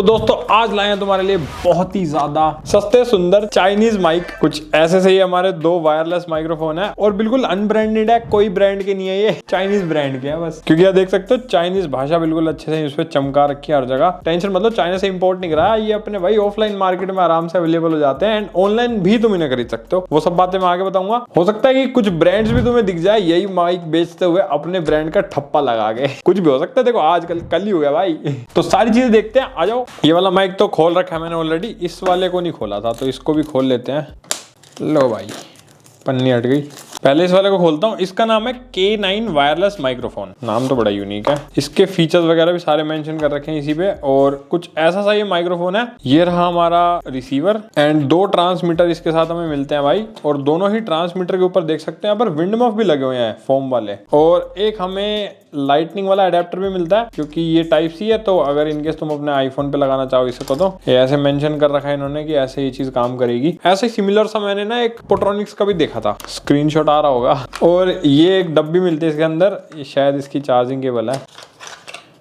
तो दोस्तों आज लाए हैं तुम्हारे लिए बहुत ही ज्यादा सस्ते सुंदर चाइनीज माइक। कुछ ऐसे से ही हमारे दो वायरलेस माइक्रोफोन है और बिल्कुल अनब्रांडेड है, कोई ब्रांड के नहीं है, ये चाइनीज ब्रांड के है बस। क्योंकि आप देख सकते हो चाइनीज भाषा बिल्कुल अच्छे से इस पे चमका रखी है हर जगह। टेंशन मतलब चाइना से इंपोर्ट नहीं करा, ये अपने भाई ऑफलाइन मार्केट में आराम से अवेलेबल हो जाते हैं एंड ऑनलाइन भी तुम इन्हें खरीद सकते हो। वो सब बातें मैं आगे बताऊंगा। हो सकता है कि कुछ ब्रांड्स भी तुम्हें दिख जाए यही माइक बेचते हुए अपने ब्रांड का ठप्पा लगा के, कुछ भी हो सकता है। देखो आजकल कल ही हो गया भाई। तो सारी चीजें देखते हैं, आ जाओ। ये वाला माइक तो खोल रखा है मैंने ऑलरेडी, इस वाले को नहीं खोला था तो इसको भी खोल लेते हैं। लो भाई पन्नी हट गई। पहले इस वाले को खोलता हूँ। इसका नाम है K9 वायरलेस माइक्रोफोन। नाम तो बड़ा यूनिक है। इसके फीचर्स वगैरह भी सारे मेंशन कर रखे हैं इसी पे। और कुछ ऐसा सा ये माइक्रोफोन है। ये रहा हमारा रिसीवर एंड दो ट्रांसमीटर इसके साथ हमें मिलते हैं भाई। और दोनों ही ट्रांसमीटर के ऊपर देख सकते हैं यहाँ पर विंड मफ भी लगे हुए हैं फोम वाले। और एक हमें लाइटनिंग वाला अडेप्टर भी मिलता है क्योंकि ये टाइप सी है, तो अगर इनकेस तुम अपने आईफोन पे लगाना चाहो इसको तो ये ऐसे मेंशन कर रखा है इन्होंने कि ऐसे ये चीज काम करेगी। ऐसे सिमिलर सा मैंने ना एक पोट्रॉनिक्स का भी देखा था, स्क्रीनशॉट आ रहा होगा। और ये एक डब्बी मिलती है इसके अंदर, ये शायद इसकी चार्जिंग केबल है।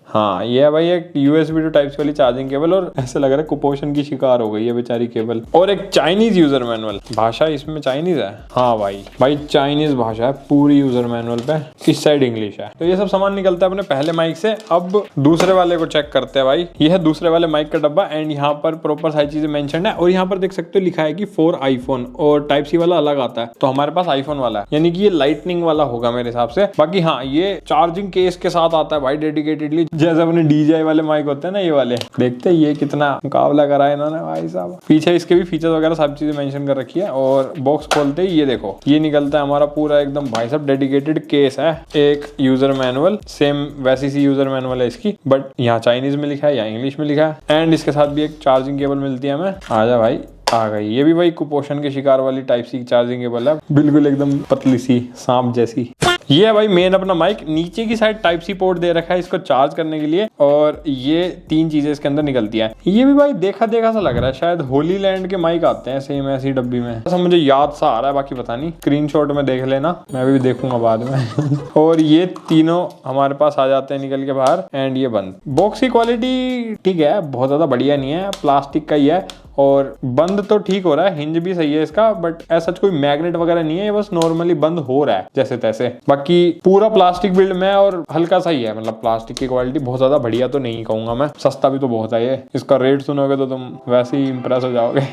हाँ ये है भाई एक USB टू टाइप वाली चार्जिंग केबल। और ऐसे लग रहा है कुपोषण की शिकार हो गई है बेचारी केबल। और एक चाइनीज यूजर मैनुअल, भाषा इसमें चाइनीज है। हाँ भाई चाइनीज भाषा है पूरी यूजर मैनुअल पे, इस साइड इंग्लिश है। तो ये सब सामान निकलता है अपने पहले माइक से। अब दूसरे वाले को चेक करते हैं भाई। ये है दूसरे वाले माइक का डब्बा एंड यहाँ पर प्रॉपर सारी चीजें मेंशन है। और यहाँ पर देख सकते हो लिखा है कि फॉर आईफोन, और टाइप सी वाला अलग आता है। तो हमारे पास आईफोन वाला है, यानी कि ये लाइटनिंग वाला होगा मेरे हिसाब से। बाकी हाँ ये चार्जिंग केस के साथ आता है भाई डेडिकेटेडली, जैसे अपने DJI वाले माइक होते हैं ना ये वाले। देखते हैं ये कितना मुकाबला करा है इन्होंने भाई साहब। पीछे इसके भी फीचर्स वगैरह सब चीजें मेंशन कर रखी है। और बॉक्स खोलते ही ये देखो ये निकलता है हमारा पूरा एकदम भाई साहब डेडिकेटेड केस है। एक यूजर मैनुअल, सेम वैसी सी यूजर मैनुअल है इसकी, बट यहाँ चाइनीज में लिखा है या इंग्लिश में लिखा है। एंड इसके साथ भी एक चार्जिंग केबल मिलती है हमें। आजा भाई आ गई। ये भी भाई कुपोषण के शिकार वाली टाइप सी चार्जिंग केबल है, बिल्कुल एकदम पतली सी सांप जैसी। ये है भाई मेन अपना माइक। नीचे की साइड टाइप सी पोर्ट दे रखा है इसको चार्ज करने के लिए। और ये तीन चीजें इसके अंदर निकलती हैं। ये भी भाई देखा देखा सा लग रहा है, शायद होली लैंड के माइक आते हैं सेम ऐसी डब्बी में। ऐसा मुझे याद सा आ रहा है, बाकी पता नहीं। स्क्रीनशॉट में देख लेना, मैं भी देखूंगा बाद में। और ये तीनों हमारे पास आ जाते हैं निकल के बाहर। एंड ये बंद। बॉक्स की क्वालिटी ठीक है, बहुत ज्यादा बढ़िया नहीं है, प्लास्टिक का ही है। और बंद तो ठीक हो रहा है, हिंज भी सही है इसका, बट ऐसा कोई मैग्नेट वगैरह नहीं है, ये बस नॉर्मली बंद हो रहा है जैसे तैसे। बाकी पूरा प्लास्टिक बिल्ड में और हल्का सा ही है, मतलब प्लास्टिक की क्वालिटी बहुत ज्यादा बढ़िया तो नहीं कहूंगा मैं। सस्ता भी तो बहुत है ये, इसका रेट सुनोगे तो तुम वैसे ही इंप्रेस हो जाओगे।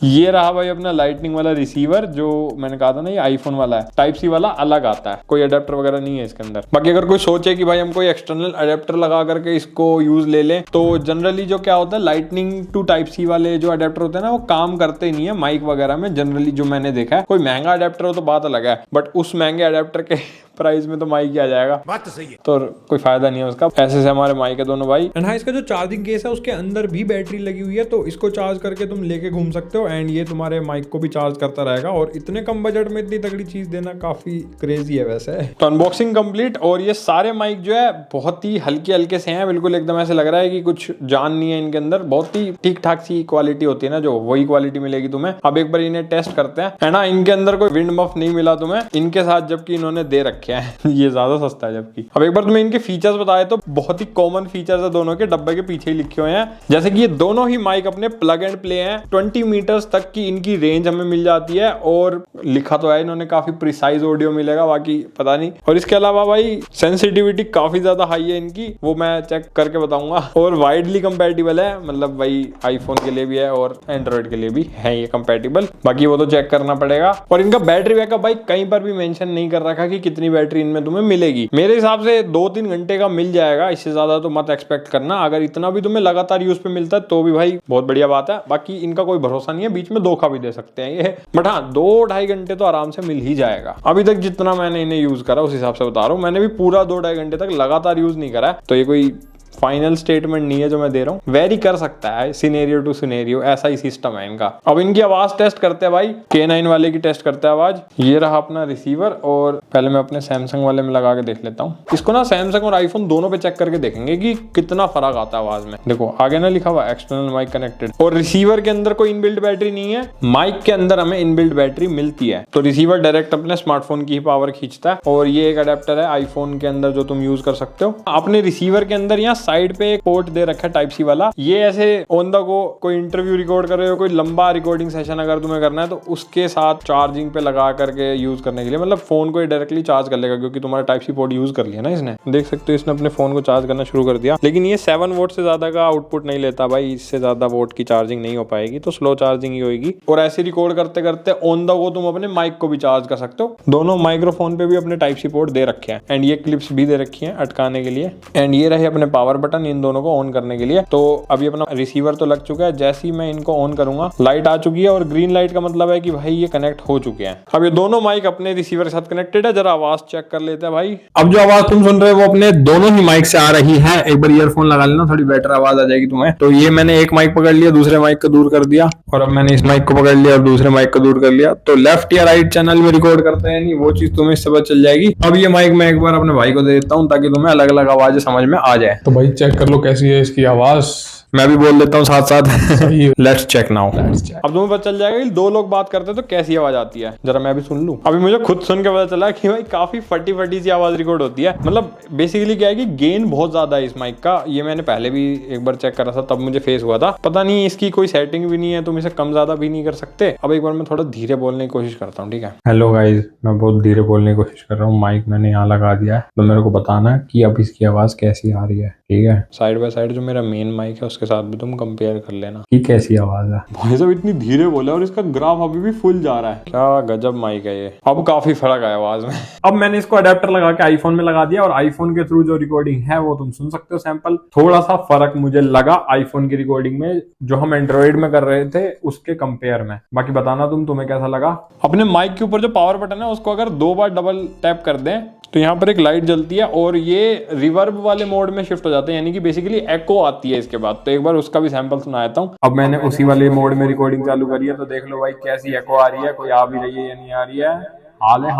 ये रहा भाई अपना लाइटनिंग वाला रिसीवर, जो मैंने कहा था ना ये आईफोन वाला है। टाइप सी वाला अलग आता है, कोई अडेप्टर वगैरह नहीं है इसके अंदर। बाकी अगर कोई सोचे कि भाई हम कोई एक्सटर्नल अडेप्टर लगा करके इसको यूज ले लें, तो जनरली जो क्या होता है लाइटनिंग टू टाइप सी वाले जो अडेप्टर होते हैं ना वो काम करते ही नहीं है माइक वगैरह में। जनरली जो मैंने देखा है, कोई महंगा अडेप्टर हो तो बात अलग है, बट उस महंगे अडेप्टर के प्राइस में तो माइक ही आ जाएगा। बात तो सही है, तो कोई फायदा नहीं है उसका। ऐसे से हमारे माइक है दोनों भाई। एंड हाँ इसका जो चार्जिंग केस है उसके अंदर भी बैटरी लगी हुई है, तो इसको चार्ज करके तुम लेके घूम सकते हो। एंड ये तुम्हारे माइक को भी चार्ज करता रहेगा। और इतने कम बजट में इतनी तगड़ी चीज देना काफी क्रेजी है वैसे। तो अनबॉक्सिंग कंप्लीट। और ये सारे माइक जो है बहुत ही हल्के हल्के से हैं, बिल्कुल एकदम ऐसे लग रहा है कि कुछ जान नहीं है इनके अंदर। बहुत ही ठीक ठाक सी क्वालिटी होती है ना, जो वही क्वालिटी मिलेगी तुम्हें। अब एक बार इन्हें टेस्ट करते हैं। है ना, इनके अंदर कोई विंड मफ नहीं मिला तुम्हें इनके साथ, जबकि इन्होंने दे रखे हैं। ये ज्यादा सस्ता है जबकि। अब एक बार तुम्हें इनके फीचर्स बताए तो बहुत ही कॉमन फीचर्स है दोनों के, डब्बे के पीछे ही लिखे हुए हैं। जैसे कि ये दोनों ही माइक अपने प्लग एंड प्ले हैं। 20 मीटर्स तक की इनकी रेंज हमें मिल जाती है। और लिखा तो है इन्होंने काफी प्रिसाइज ऑडियो मिलेगा, बाकी पता नहीं। और इसके अलावा भाई सेंसिटिविटी काफी ज्यादा हाई है इनकी, वो मैं चेक करके बताऊंगा। और वाइडली कंपैटिबल है, मतलब भाई आईफोन के लिए भी है और एंड्रॉइड के लिए भी है ये कंपैटिबल। बाकी वो तो चेक करना पड़ेगा। और इनका बैटरी बैकअप भाई कहीं पर भी मेंशन नहीं कर रखा कि कितनी बैटरी इनमें तुम्हें मिलेगी। मेरे हिसाब से 2-3 घंटे का मिल जाएगा, इससे ज्यादा तो मत एक्सपेक्ट करना। अगर इतना भी तुम्हें लगातार यूज पे मिलता है तो भी भाई बहुत बढ़िया बात है। बाकी इनका कोई भरोसा नहीं है, बीच में धोखा भी दे सकते हैं ये। बट हाँ 2-2.5 घंटे तो आराम से मिल ही जाएगा। अभी तक जितना मैंने इन्हें यूज करा उस हिसाब से बता रहा हूँ। मैंने भी पूरा 2-2.5 घंटे तक लगातार यूज नहीं करा, तो ये कोई फाइनल स्टेटमेंट नहीं है जो मैं दे रहा हूँ। वेरी कर सकता है सिनेरियो टू सिनेरियो, ऐसा ही सिस्टम है इनका। अब इनकी आवाज टेस्ट करते हैं भाई। K9 वाले की टेस्ट करते हैं आवाज। ये रहा अपना रिसीवर। और पहले मैं अपने सैमसंग वाले में लगा के देख लेता हूँ इसको ना। सैमसंग और आईफोन दोनों पे चेक करके देखेंगे कि कितना फर्क आता है आवाज में। देखो आगे ना लिखा हुआ एक्सटर्नल माइक कनेक्टेड। और रिसीवर के अंदर कोई इनबिल्ट बैटरी नहीं है, माइक के अंदर हमें इनबिल्ट बैटरी मिलती है। तो रिसीवर डायरेक्ट अपने स्मार्टफोन की ही पावर खींचता है। और ये एक अडेप्टर है आईफोन के अंदर जो तुम यूज कर सकते हो। अपने रिसीवर के अंदर यहाँ साइड पे एक पोर्ट दे रखा है टाइप सी वाला। ये ऐसे ऑन द गो कोई इंटरव्यू रिकॉर्ड कर रहे हो, कोई लंबा रिकॉर्डिंग सेशन अगर तुम्हें करना है तो उसके साथ चार्जिंग पे लगा करके यूज करने के लिए, मतलब फोन को डायरेक्टली चार्ज कर लेगा क्योंकि तुम्हारा टाइप सी पोर्ट यूज कर लिया ना इसने। देख सकते हो इसने अपने फोन को चार्ज करना शुरू कर दिया, लेकिन ये 7 वोट से ज्यादा का आउटपुट नहीं लेता भाई, इससे ज्यादा वोट की चार्जिंग नहीं हो पाएगी, तो स्लो चार्जिंग ही होगी। और ऐसे रिकॉर्ड करते करते ऑन द गो तुम अपने माइक को भी चार्ज कर सकते हो। दोनों माइक्रोफोन पे भी अपने टाइप सी पोर्ट दे रखे हैं एंड ये क्लिप्स भी दे रखी हैं अटकाने के लिए। एंड ये रहे अपने पावर बटन इन दोनों को ऑन करने के लिए। तो अभी अपना रिसीवर तो लग चुका है, जैसे ही मैं इनको ऑन करूंगा लाइट आ चुकी है और ग्रीन लाइट का मतलब है कि भाई ये कनेक्ट हो चुके हैं। अब ये दोनों माइक अपने रिसीवर के साथ कनेक्टेड है। जरा आवाज चेक कर लेते हैं भाई। अब जो आवाज तुम सुन रहे हो वो अपने दोनों ही माइक से आ रही है। एक बार ईयरफोन लगा लेना, थोड़ी बेटर आवाज आ जाएगी तुम्हें। तो ये मैंने एक माइक पकड़ लिया, दूसरे माइक को दूर कर दिया, और अब मैंने इस माइक को पकड़ लिया और दूसरे माइक को दूर कर लिया। तो लेफ्ट या राइट चैनल में रिकॉर्ड करते हैं नहीं, वो चीज तुम्हें इससे पता चल जाएगी। अब ये माइक मैं एक बार अपने भाई को दे देता हूँ ताकि तुम्हें अलग अलग आवाजें समझ में आ जाए। तो भाई चेक कर लो कैसी है इसकी आवाज। मैं भी बोल देता हूँ साथ साथ। Let's check now. अब तुम्हें पता चल जाएगा कि दो लोग बात करते हैं तो कैसी आवाज आती है। जरा मैं भी सुन लूं। अभी मुझे खुद सुन के पता चला कि भाई काफी फटी फटी सी आवाज रिकॉर्ड होती है। मतलब बेसिकली क्या है कि गेन बहुत ज्यादा है इस माइक का। ये मैंने पहले भी एक बार चेक करा था, तब मुझे फेस हुआ था। पता नहीं इसकी कोई सेटिंग भी नहीं है, तुम इसे कम ज्यादा भी नहीं कर सकते। अब एक बार मैं थोड़ा धीरे बोलने की कोशिश करता हूँ, ठीक है। हेलो गाइज, मैं बहुत धीरे बोलने की कोशिश कर रहा हूँ। माइक मैंने यहाँ लगा दिया है, तो मेरे को बताना कि अब इसकी आवाज कैसी आ रही है, ठीक है। साइड बाय साइड जो मेरा मेन माइक है उसके साथ भी तुम कंपेयर कर लेना कि कैसी आवाज है। भाई साहब इतनी धीरे बोला और इसका ग्राफ अभी भी फुल जा रहा है। क्या गजब माइक है ये। अब काफी फर्क है आवाज में। अब मैंने इसको अडेप्टर लगा के आईफोन में लगा दिया और आईफोन के थ्रू जो रिकॉर्डिंग है वो तुम सुन सकते हो सैंपल। थोड़ा सा फर्क मुझे लगा आईफोन की रिकॉर्डिंग में जो हम एंड्रॉइड में कर रहे थे उसके कंपेयर में। बाकी बताना तुम्हें कैसा लगा। अपने माइक के ऊपर जो पावर बटन है उसको अगर 2 बार डबल टैप कर दें तो यहाँ पर एक लाइट जलती है और ये रिवर्ब वाले मोड में शिफ्ट हो जाते हैं, यानी कि बेसिकली एको आती है इसके बाद। तो एक बार उसका भी सैंपल सुना देता हूँ। अब मैंने उसी वाले मोड में रिकॉर्डिंग चालू करी है, तो देख लो भाई कैसी एको आ रही है। कोई आ भी रही है या नहीं आ रही है। हाल है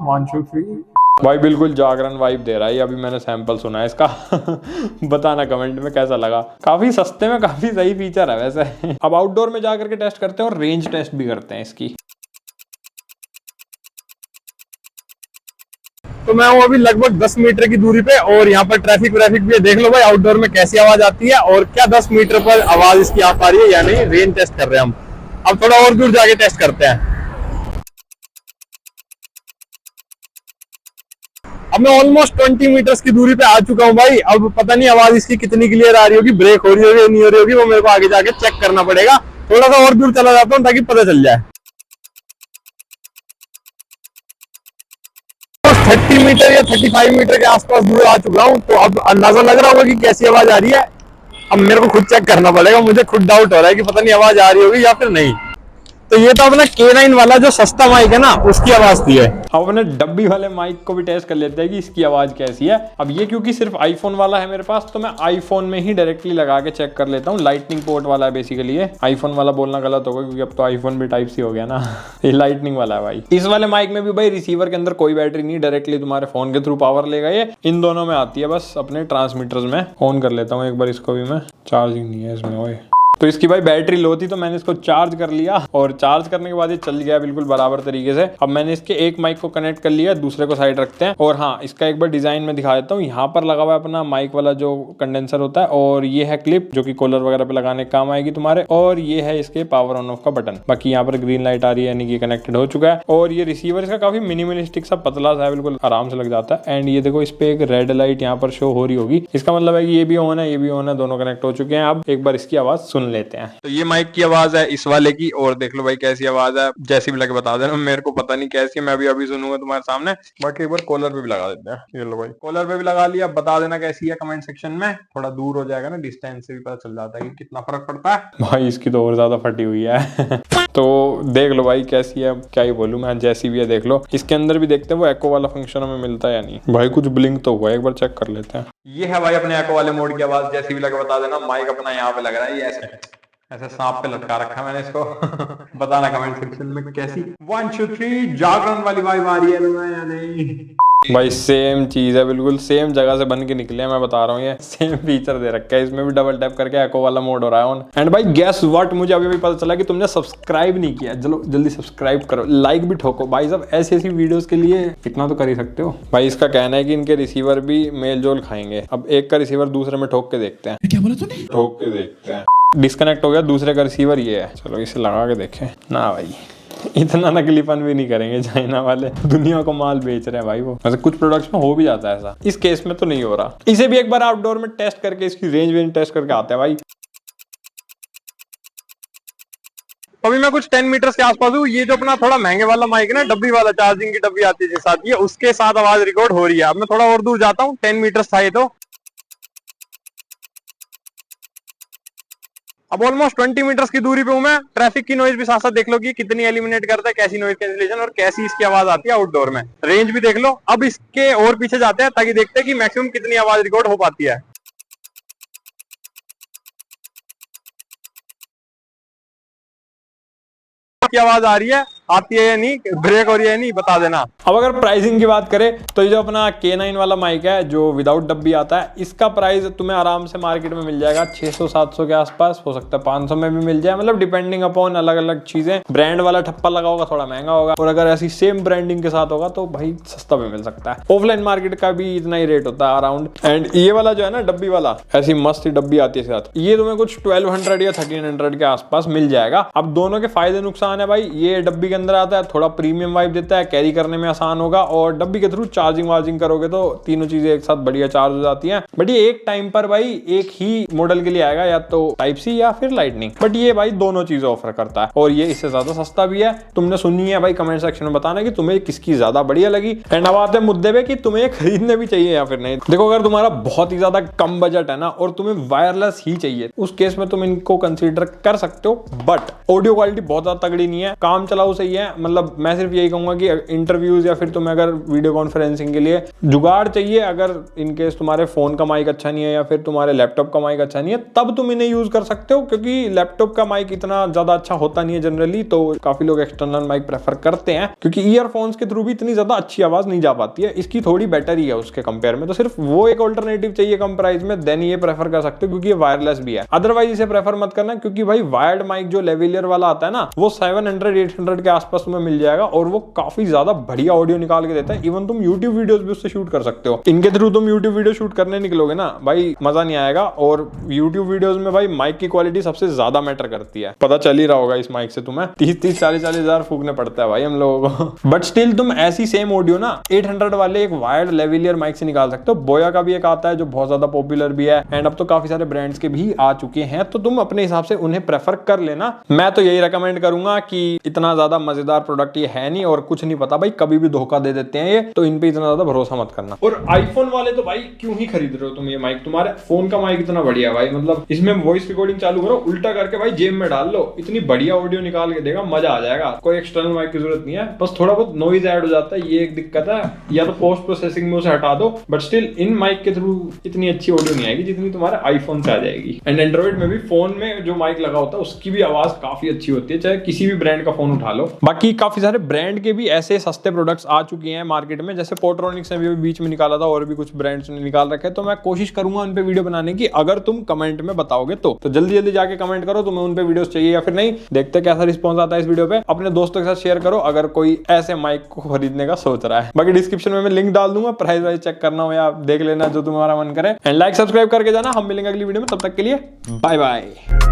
1 2 3। भाई बिल्कुल जागरण वाइब दे रहा है। अभी मैंने सैंपल सुना है इसका। बताना कमेंट में कैसा लगा। काफी सस्ते में काफी सही फीचर है वैसे। अब आउटडोर में जाकर के टेस्ट करते हैं और रेंज टेस्ट भी करते हैं इसकी। तो मैं हूँ अभी लगभग 10 मीटर की दूरी पे और यहाँ पर ट्रैफिक भी है। देख लो भाई आउटडोर में कैसी आवाज आती है और क्या 10 मीटर पर आवाज इसकी आ पा रही है या नहीं। रेंज टेस्ट कर रहे हैं हम। अब थोड़ा और दूर जाके टेस्ट करते हैं। अब मैं ऑलमोस्ट 20 मीटर्स की दूरी पे आ चुका हूँ भाई। अब पता नहीं आवाज इसकी कितनी क्लियर आ रही होगी, ब्रेक हो रही होगी नहीं हो रही होगी, वो मेरे को आगे जाके चेक करना पड़ेगा। थोड़ा सा और दूर चला जाता हूँ ताकि पता चल जाए। 30 मीटर या 35 मीटर के आसपास दूर आ चुका हूँ। तो अब अंदाजा लग रहा होगा कि कैसी आवाज आ रही है। अब मेरे को खुद चेक करना पड़ेगा। मुझे खुद डाउट हो रहा है कि पता नहीं आवाज आ रही होगी या फिर नहीं। तो ये तो अपना K9 वाला जो सस्ता माइक है ना उसकी आवाज थी है। अब अपने डब्बी वाले माइक को भी टेस्ट कर लेते हैं कि इसकी आवाज कैसी है। अब ये क्योंकि सिर्फ आईफोन वाला है मेरे पास, तो मैं आईफोन में ही डायरेक्टली लगा के चेक कर लेता हूँ। लाइटनिंग पोर्ट वाला है बेसिकली ये। आईफोन वाला बोलना गलत होगा क्योंकि अब तो आईफोन भी टाइप सी हो गया ना। ये लाइटनिंग वाला है भाई। इस वाले माइक में भी भाई रिसीवर के अंदर कोई बैटरी नहीं, डायरेक्टली तुम्हारे फोन के थ्रू पावर लेगा ये। इन दोनों में आती है बस अपने ट्रांसमीटर्स में। ऑन कर लेता हूँ एक बार इसको भी मैं। चार्जिंग नहीं है इसमें ओए। तो इसकी भाई बैटरी लो थी तो मैंने इसको चार्ज कर लिया और चार्ज करने के बाद ये चल गया बिल्कुल बराबर तरीके से। अब मैंने इसके एक माइक को कनेक्ट कर लिया, दूसरे को साइड रखते हैं। और हाँ, इसका एक बार डिजाइन में दिखा देता हूँ। यहाँ पर लगा हुआ है अपना माइक वाला जो कंडेंसर होता है और ये है क्लिप जो कि कॉलर वगैरह पे लगाने के काम आएगी तुम्हारे। और ये है इसके पावर ऑन ऑफ का बटन। बाकी यहाँ पर ग्रीन लाइट आ रही है यानी कि कनेक्टेड हो चुका है। और ये रिसीवर इसका काफी मिनिमलिस्टिक सा पतला सा है, बिल्कुल आराम से लग जाता है। एंड ये देखो इस पे एक रेड लाइट यहाँ पर शो हो रही होगी, इसका मतलब है कि ये भी ऑन है ये भी ऑन है, दोनों कनेक्ट हो चुके हैं। अब एक बार इसकी आवाज सुन लेते हैं। तो ये माइक की आवाज है इस वाले की और देख लो भाई कैसी आवाज है। जैसी भी लगे बता देना, मेरे को पता नहीं कैसी है, मैं भी अभी सुनूंगा तुम्हारे सामने। बाकी एक बार कॉलर पे भी लगा देते हैं। ये लो भाई कॉलर पे भी लगा लिया। बता देना कैसी है कमेंट सेक्शन में। थोड़ा दूर हो जाएगा ना, डिस्टेंस से भी पता चल जाता है कि कितना फर्क पड़ता है। भाई इसकी तो और ज्यादा फटी हुई है। तो देख लो भाई कैसी है, क्या ही बोलूं मैं। जैसी भी है देख लो। इसके अंदर भी देखते हैं वो एको वाला फंक्शन हमें मिलता है या नहीं। भाई कुछ ब्लिंक तो हुआ है, एक बार चेक कर लेते हैं। ये है भाई अपने एको वाले मोड की आवाज। जैसी भी लगे बता देना। माइक अपना यहाँ पे लग रहा है, ये ऐसे सांप पे लटका रखा मैंने इसको। बताना कमेंट सेक्शन में कैसी 1 2 3 जागरण वाली वाइब आ रही है या नहीं। भाई सेम चीज है, बिल्कुल सेम जगह से बन के निकले हैं, मैं बता रहा हूँ। ये सेम फीचर दे रखा है, इसमें भी डबल टैप करके एको वाला मोड हो रहा है ऑन। एंड भाई गेस व्हाट, मुझे अभी भी पता चला कि तुमने सब्सक्राइब नहीं किया। चलो जल्दी सब्सक्राइब करो, लाइक भी ठोको भाई साहब, ऐसी ऐसी वीडियोस के लिए इतना तो कर ही सकते हो। भाई इसका कहना है कि इनके रिसीवर भी मेल जोल खाएंगे। अब एक का रिसीवर दूसरे में ठोक के देखते हैं। क्या बोला तूने? ठोक के देखते हैं। डिस्कनेक्ट हो गया, दूसरे का रिसीवर ये है। चलो इसे लगा के देखें ना भाई, इतना नकलीपन भी नहीं करेंगे चाइना वाले, दुनिया को माल बेच रहे हैं भाई वो। वैसे कुछ प्रोडक्ट्स में हो भी जाता है ऐसा, इस केस में तो नहीं हो रहा। इसे भी एक बार आउटडोर में टेस्ट करके इसकी रेंज टेस्ट करके आते हैं भाई। अभी मैं कुछ 10 मीटर के आसपास हूँ। ये जो अपना थोड़ा महंगे वाला माइक है ना, डब्बी वाला, चार्जिंग की डब्बी आती है जिसके साथ, ये उसके साथ आवाज रिकॉर्ड हो रही है। अब मैं थोड़ा और दूर जाता हूँ, 10 मीटर था ये तो। अब ऑलमोस्ट 20 मीटर्स की दूरी पे हूं मैं। ट्रैफिक की नॉइज भी साथ साथ देख लो कि कितनी एलिमिनेट करता है, कैसी नॉइज कैंसिलेशन और कैसी इसकी आवाज आती है आउटडोर में। रेंज भी देख लो। अब इसके और पीछे जाते हैं ताकि देखते हैं कि मैक्सिमम कितनी आवाज रिकॉर्ड हो पाती है। की आवाज आ रही है, आती है या नहीं, ब्रेक हो रही है नहीं, बता देना। अब अगर प्राइसिंग की बात करें तो ये जो अपना K9 वाला माइक है जो विदाउट डब्बी आता है, इसका प्राइस तुम्हें आराम से मार्केट में मिल जाएगा 600-700 के आसपास, हो सकता है 500 में भी मिल जाए, मतलब डिपेंडिंग अपॉन अलग अलग चीजें। ब्रांड वाला ठप्पा लगा होगा थोड़ा महंगा होगा, और अगर ऐसी सेम ब्रांडिंग के साथ होगा तो भाई सस्ता भी मिल सकता है। ऑफलाइन मार्केट का भी इतना ही रेट होता है अराउंड। एंड ये वाला जो है ना डब्बी वाला, ऐसी मस्त डब्बी आती है साथ, ये तुम्हें कुछ 1200 या 1300 के आसपास मिल जाएगा। अब दोनों के फायदे नुकसान है भाई। ये डब्बी के अंदर आता है, थोड़ा प्रीमियम वाइब देता है, कैरी करने में आसान होगा, और डब्बी के थ्रू चार्जिंग वार्जिंग करोगे तो तीनों चीजें एक साथ बढ़िया चार्ज हो जाती हैं। बट ये एक टाइम पर भाई एक ही मॉडल के लिए आएगा, या तो टाइप सी या फिर लाइटनिंग। बट ये भाई दोनों चीजें ऑफर करता है, और ये इससे ज्यादा सस्ता भी है। तुमने सुनी है भाई, कमेंट सेक्शन में बताना कि तुम्हें किसकी ज्यादा बढ़िया लगी। एंड अब आते हैं मुद्दे पे कि तुम्हें खरीदने भी चाहिए या फिर नहीं। देखो अगर तुम्हारा बहुत ही ज्यादा कम बजट है ना, और तुम्हें वायरलेस ही चाहिए, उस केस में तुम इनको कंसीडर कर सकते हो। बट ऑडियो क्वालिटी बहुत ज्यादा तगड़ी नहीं है, काम चलाओ सही है। मतलब मैं सिर्फ यही कहूंगा कि इंटरव्यूज या फिर तुम्हें अगर वीडियो कॉन्फ्रेंसिंग के लिए जुगाड़ चाहिए, अगर इनकेस तुम्हारे फोन का माइक अच्छा नहीं है या फिर तुम्हारे लैपटॉप का माइक अच्छा नहीं है, तब तुम इन्हें यूज कर सकते हो। क्योंकि लैपटॉप का माइक इतना ज्यादा अच्छा होता नहीं है जनरली, तो काफी लोग एक्सटर्नल माइक प्रेफर करते हैं, क्योंकि ईयरफोन्स के थ्रू भी इतनी ज्यादा अच्छी आवाज नहीं जा पाती है। इसकी थोड़ी बेटर ही है उसके कंपेयर में, तो सिर्फ वो एक ऑल्टरनेटिव चाहिए कम प्राइस में, देन ये प्रेफर कर सकते हो, क्योंकि ये वायरलेस भी है। अदरवाइज इसे प्रेफर मत करना, क्योंकि भाई वायर्ड माइक जो लेवलियर वाला आता है ना, वो 700-800 के आसपास तुम्हें मिल जाएगा, और वो काफी ज्यादा बढ़िया ऑडियो निकाल के देता है। इवन तुम YouTube वीडियोस भी उससे शूट कर सकते हो। इनके थ्रू तुम YouTube वीडियो शूट करने निकलोगे ना भाई, मजा नहीं आएगा। और YouTube वीडियोस में भाई माइक की क्वालिटी सबसे ज्यादा मैटर करती है। पता चल ही रहा होगा इस माइक से तुम्हें 30-40 हजार फूकने पड़ता है भाई हम लोगों को। बट स्टिल तुम ऐसी सेम ऑडियो ना 800 वाले एक वायर्ड लेवलियर माइक से निकाल सकते हो। बोया का भी एक आता है जो बहुत ज्यादा पॉपुलर भी है, एंड अब तो काफी सारे ब्रांड्स के भी आ चुके हैं, तो तुम अपने हिसाब से उन्हें प्रेफर कर लेना। मैं तो यही रेकमेंड करूंगा कि इतना ज्यादा मजेदार प्रोडक्ट ये है नहीं, और कुछ नहीं पता भाई, कभी भी धोखा दे देते हैं ये, तो इन पे इतना ज्यादा भरोसा मत करना। और आईफोन वाले तो भाई क्यों ही खरीद रहे हो तुम ये माइक, तुम्हारे फोन का माइक इतना बढ़िया भाई, मतलब इसमें वॉइस रिकॉर्डिंग चालू करो, उल्टा करके भाई जेब में डाल लो, इतनी बढ़िया ऑडियो निकाल के देगा, मजा आ जाएगा। कोई एक्सटर्नल माइक की जरूरत नहीं है, बस थोड़ा बहुत नॉइज ऐड हो जाता है, ये एक दिक्कत है, या तो पोस्ट प्रोसेसिंग में उसे हटा दो। बट स्टिल इन माइक के थ्रू इतनी अच्छी ऑडियो नहीं आएगी जितनी तुम्हारे आईफोन से आ जाएगी। एंड एंड्रॉइड में भी फोन में जो माइक लगा होता है उसकी भी आवाज काफी अच्छी होती है, चाहे किसी भी ब्रांड का फोन उठा लो। बाकी काफी सारे ब्रांड के भी ऐसे सस्ते प्रोडक्ट्स आ चुके हैं मार्केट में, जैसे पोर्ट्रॉनिक्स ने भी बीच में निकाला था, और भी कुछ ब्रांड्स ने निकाल रखे हैं, तो मैं कोशिश करूंगा उन पे वीडियो बनाने की, अगर तुम कमेंट में बताओगे तो जल्दी जल्दी जाके कमेंट करो तुम्हें उन पे वीडियोस चाहिए या फिर नहीं। देखते कैसा रिस्पॉन्स आता है इस वीडियो पे, अपने दोस्तों के साथ शेयर करो अगर कोई ऐसे माइक को खरीदने का सोच रहा है। बाकी डिस्क्रिप्शन में मैं लिंक डाल दूंगा, प्राइस वाइज चेक करना हो या देख लेना जो तुम्हारा मन करे। एंड लाइक सब्सक्राइब करके जाना। हम मिलेंगे अगली वीडियो में, तब तक के लिए बाय बाय।